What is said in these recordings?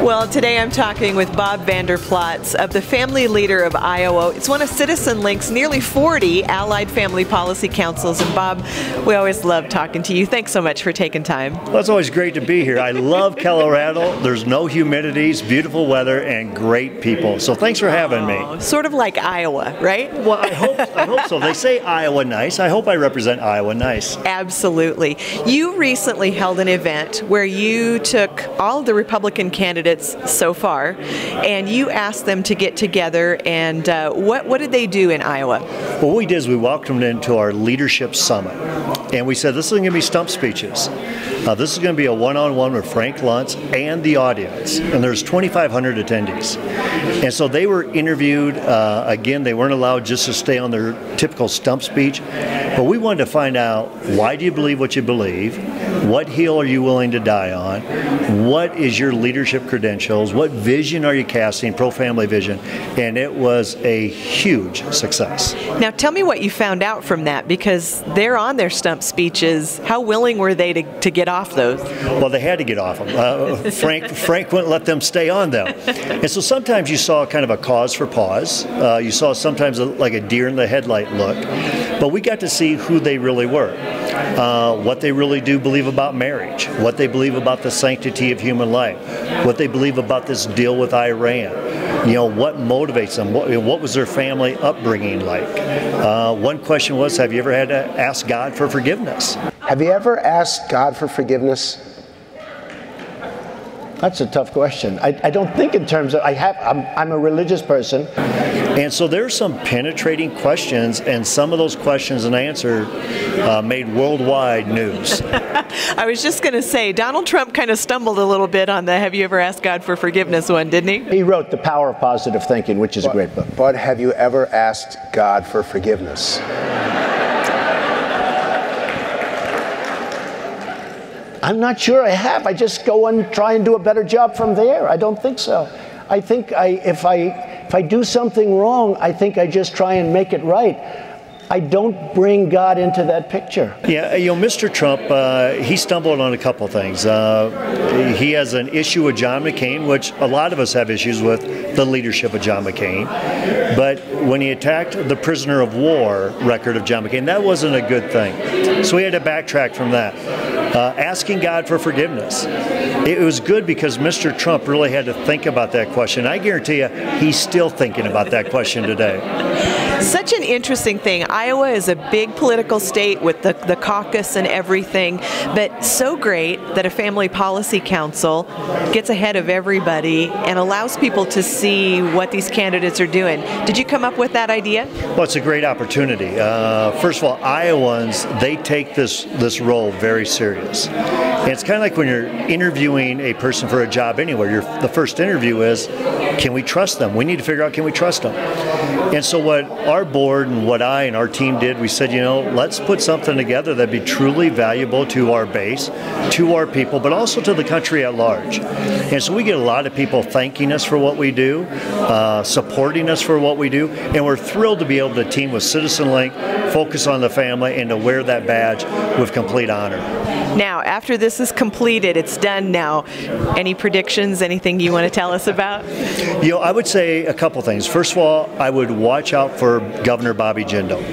Well, today I'm talking with Bob Vander Plaats of the Family Leader of Iowa. It's one of CitizenLink's nearly 40 allied family policy councils. And Bob, we always love talking to you. Thanks so much for taking time. Well, it's always great to be here. I love Colorado. There's no humidity, it's beautiful weather, and great people. So thanks for having me. Sort of like Iowa, right? Well, I hope so. They say Iowa nice. I hope I represent Iowa nice. Absolutely. You recently held an event where you took all the Republican candidates so far and you asked them to get together, and what did they do in Iowa? What we did is we welcomed them into our leadership summit, and we said this is going to be stump speeches. This is going to be a one-on-one with Frank Luntz and the audience, and there's 2,500 attendees. And so they were interviewed. Again, they weren't allowed just to stay on their typical stump speech, but we wanted to find out, why do you believe what you believe? What hill are you willing to die on? What is your leadership credentials? What vision are you casting, pro-family vision? And it was a huge success. Now tell me what you found out from that, because they're on their stump speeches. How willing were they to get off those? Well, they had to get off them. Frank wouldn't let them stay on them. And so sometimes you saw kind of a cause for pause. You saw sometimes like a deer in the headlight look. But we got to see who they really were. What they really do believe about marriage, what they believe about the sanctity of human life, what they believe about this deal with Iran, you know, what motivates them, what was their family upbringing like. One question was, have you ever had to ask God for forgiveness? Have you ever asked God for forgiveness? That's a tough question. I don't think in terms of, I'm a religious person. And so there's some penetrating questions, and some of those questions and answers made worldwide news. I was just going to say, Donald Trump kind of stumbled a little bit on the "Have you ever asked God for forgiveness" one, didn't he? He wrote The Power of Positive Thinking, which is a great book. But have you ever asked God for forgiveness? I'm not sure I have. I just go and try and do a better job from there. I don't think so. I think if I do something wrong, I think I just try and make it right. I don't bring God into that picture. Yeah, you know, Mr. Trump, he stumbled on a couple things. He has an issue with John McCain, which a lot of us have issues with the leadership of John McCain. But when he attacked the prisoner of war record of John McCain, that wasn't a good thing. So he had to backtrack from that. Asking God for forgiveness. It was good because Mr. Trump really had to think about that question. I guarantee you, he's still thinking about that question today. Such an interesting thing. Iowa is a big political state with the caucus and everything, but so great that a family policy council gets ahead of everybody and allows people to see what these candidates are doing. Did you come up with that idea? Well, it's a great opportunity. First of all, Iowans, they take this role very serious. And it's kind of like when you're interviewing a person for a job anywhere. The first interview is, can we trust them? We need to figure out, can we trust them? And so what our board and what I and our team did, we said, you know, let's put something together that'd be truly valuable to our base, to our people, but also to the country at large. And so we get a lot of people thanking us for what we do, supporting us for what we do, and we're thrilled to be able to team with CitizenLink, focus on the family, and to wear that badge with complete honor. Now, after this is completed, it's done now. Any predictions, anything you want to tell us about? You know, I would say a couple things. First of all, I would watch out for Governor Bobby Jindal.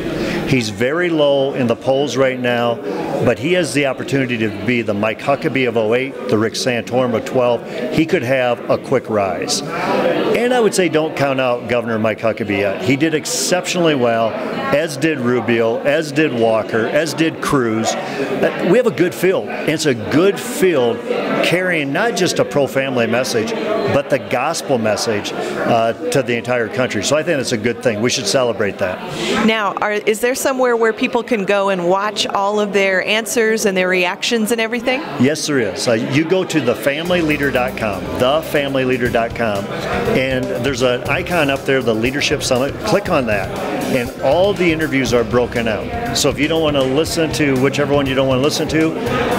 He's very low in the polls right now, but he has the opportunity to be the Mike Huckabee of 08, the Rick Santorum of 12. He could have a quick rise. And I would say don't count out Governor Mike Huckabee yet. He did exceptionally well, as did Rubio, as did Walker, as did Cruz. We have a good field. And it's a good field carrying not just a pro-family message, but the gospel message to the entire country. So I think that's a good thing. We should celebrate that. Now, is there somewhere where people can go and watch all of their answers and their reactions and everything? Yes, there is. You go to thefamilyleader.com, thefamilyleader.com, and there's an icon up there, the Leadership Summit. Click on that, and all the interviews are broken out. So if you don't want to listen to whichever one you don't want to listen to,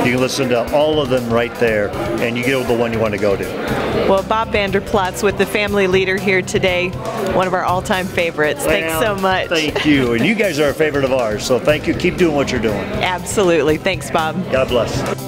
you can listen to all of them right there, and you get the one you want to go to. Well, Bob Vander Plaats with the Family Leader here today, one of our all-time favorites. Thanks so much. Thank you, and you guys are a favorite of ours, so thank you. Keep doing what you're doing. Absolutely. Thanks, Bob. God bless.